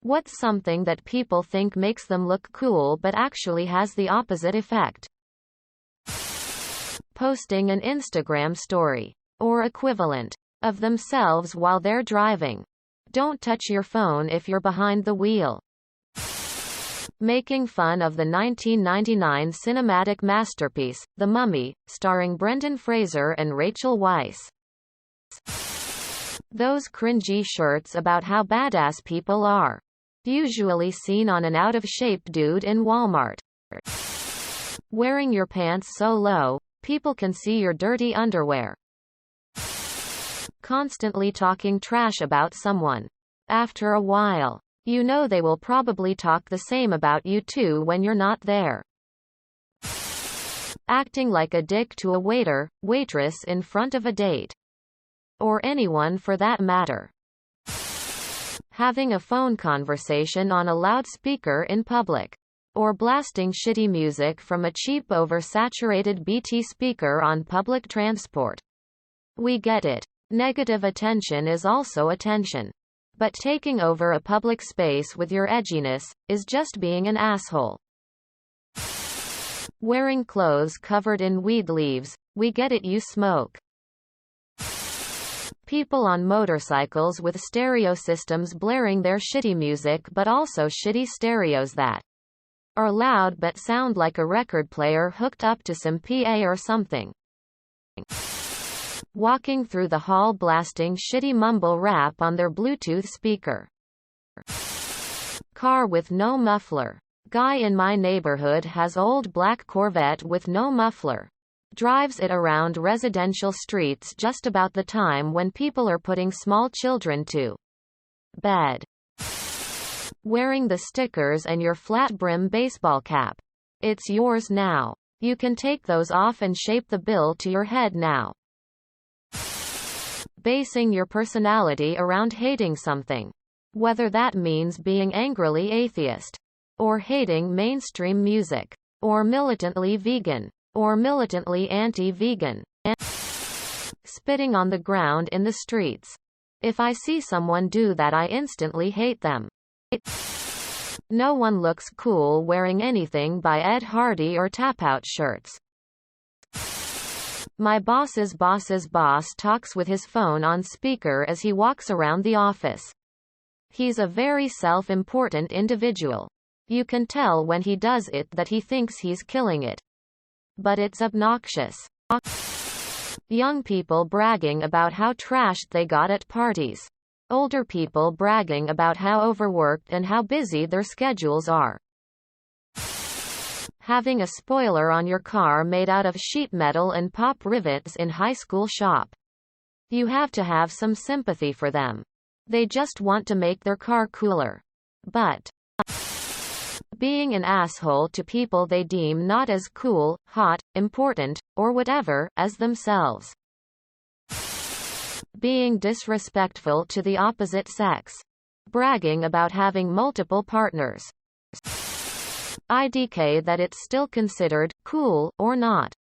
What's something that people think makes them look cool but actually has the opposite effect? Posting an Instagram story or equivalent of themselves while they're driving. Don't touch your phone if you're behind the wheel. Making fun of the 1999 cinematic masterpiece, The Mummy, starring Brendan Fraser and Rachel Weisz. Those cringy shirts about how badass people are. Usually seen on an out-of-shape dude in Walmart. Wearing your pants so low, people can see your dirty underwear. Constantly talking trash about someone. After a while, you know they will probably talk the same about you too when you're not there. Acting like a dick to a waiter, waitress in front of a date. Or anyone for that matter. Having a phone conversation on a loudspeaker in public. Or blasting shitty music from a cheap oversaturated BT speaker on public transport. We get it. Negative attention is also attention. But taking over a public space with your edginess is just being an asshole. Wearing clothes covered in weed leaves, we get it, you smoke. People on motorcycles with stereo systems blaring their shitty music but also shitty stereos that are loud but sound like a record player hooked up to some PA or something. Walking through the hall blasting shitty mumble rap on their Bluetooth speaker. Car with no muffler. Guy in my neighborhood has old black Corvette with no muffler. Drives it around residential streets just about the time when people are putting small children to bed. Wearing the stickers and your flat brim baseball cap. It's yours now. You can take those off and shape the bill to your head now. Basing your personality around hating something. Whether that means being angrily atheist, or hating mainstream music, or militantly vegan, or militantly anti-vegan, and spitting on the ground in the streets. If I see someone do that, I instantly hate them. No one looks cool wearing anything by Ed Hardy or tap-out shirts. My boss's boss talks with his phone on speaker as he walks around the office. He's a very self-important individual. You can tell when he does it that he thinks he's killing it. But it's obnoxious. Young people bragging about how trashed they got at parties. Older people bragging about how overworked and how busy their schedules are. Having a spoiler on your car made out of sheet metal and pop rivets in high school shop. You have to have some sympathy for them. They just want to make their car cooler. But being an asshole to people they deem not as cool, hot, important, or whatever, as themselves. Being disrespectful to the opposite sex. Bragging about having multiple partners. IDK that it's still considered cool, or not.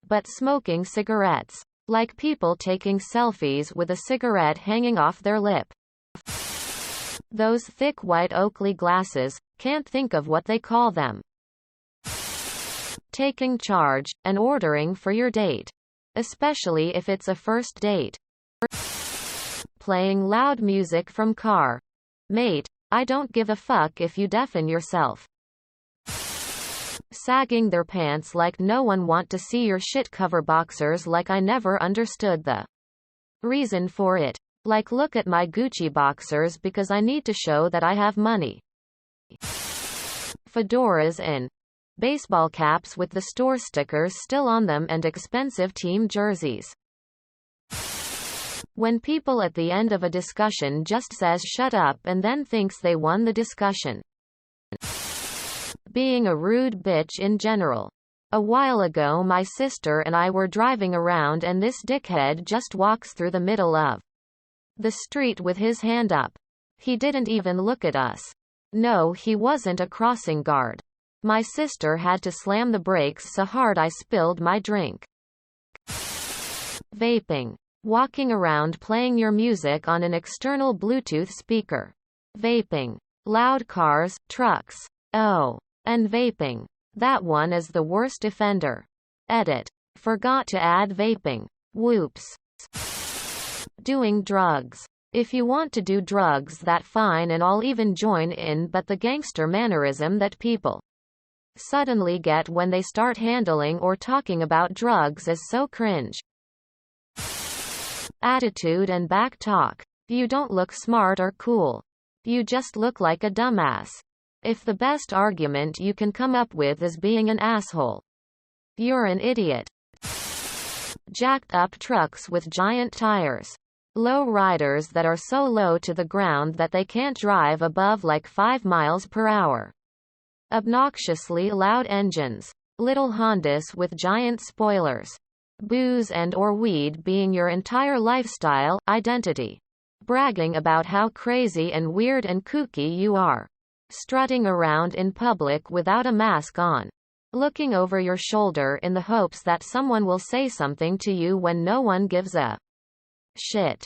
But smoking cigarettes. Like people taking selfies with a cigarette hanging off their lip. Those thick white Oakley glasses, can't think of what they call them. Taking charge, and ordering for your date. Especially if it's a first date. Playing loud music from car. Mate, I don't give a fuck if you deafen yourself. Sagging their pants like no one, want to see your shit cover boxers like I never understood the reason for it. Like, look at my Gucci boxers because I need to show that I have money. Fedoras and baseball caps with the store stickers still on them and expensive team jerseys. When people at the end of a discussion just says shut up and then thinks they won the discussion. Being a rude bitch in general. A while ago my sister and I were driving around and this dickhead just walks through the middle of the street with his hand up. He didn't even look at us. No, he wasn't a crossing guard. My sister had to slam the brakes so hard I spilled my drink. Vaping. Walking around playing your music on an external Bluetooth speaker. Vaping. Loud cars, trucks. Oh. And vaping. That one is the worst offender. Edit. Forgot to add vaping. Whoops. Doing drugs. If you want to do drugs, that fine, and I'll even join in, but the gangster mannerism that people suddenly get when they start handling or talking about drugs is so cringe. Attitude and back talk. You don't look smart or cool. You just look like a dumbass. If the best argument you can come up with is being an asshole, you're an idiot. Jacked up trucks with giant tires. Low riders that are so low to the ground that they can't drive above like 5 miles per hour. Obnoxiously loud engines. Little Hondas with giant spoilers. Booze and or weed being your entire lifestyle, identity. Bragging about how crazy and weird and kooky you are. Strutting around in public without a mask on. Looking over your shoulder in the hopes that someone will say something to you when no one gives a shit.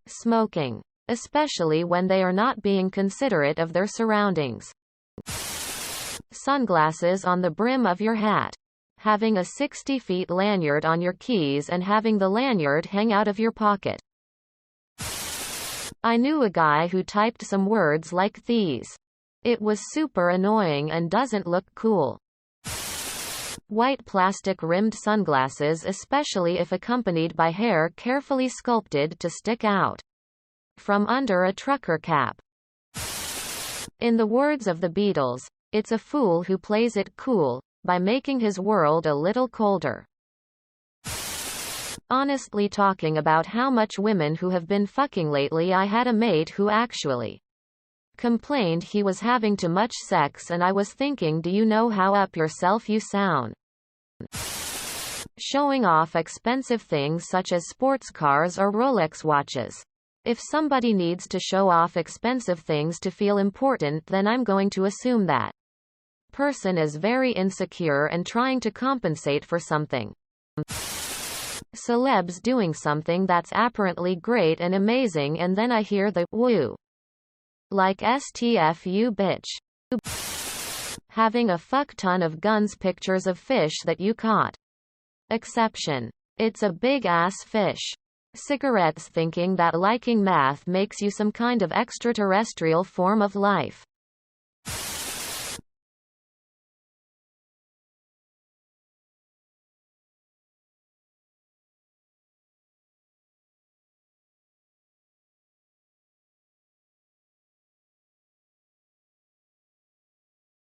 Smoking. Especially when they are not being considerate of their surroundings. Sunglasses on the brim of your hat. Having a 60 feet lanyard on your keys and having the lanyard hang out of your pocket. I knew a guy who typed some words like these. It was super annoying and doesn't look cool. White plastic-rimmed sunglasses, especially if accompanied by hair carefully sculpted to stick out from under a trucker cap. In the words of the Beatles, it's a fool who plays it cool, by making his world a little colder. Honestly, talking about how much women who have been fucking lately, I had a mate who actually complained he was having too much sex, and I was thinking, do you know how up yourself you sound? Showing off expensive things such as sports cars or Rolex watches. If somebody needs to show off expensive things to feel important, then I'm going to assume that person is very insecure and trying to compensate for something. Celebs doing something that's apparently great and amazing, and then I hear the woo. Like STF you bitch. Having a fuck ton of guns, pictures of fish that you caught. Exception. It's a big ass fish. Cigarettes, thinking that liking math makes you some kind of extraterrestrial form of life.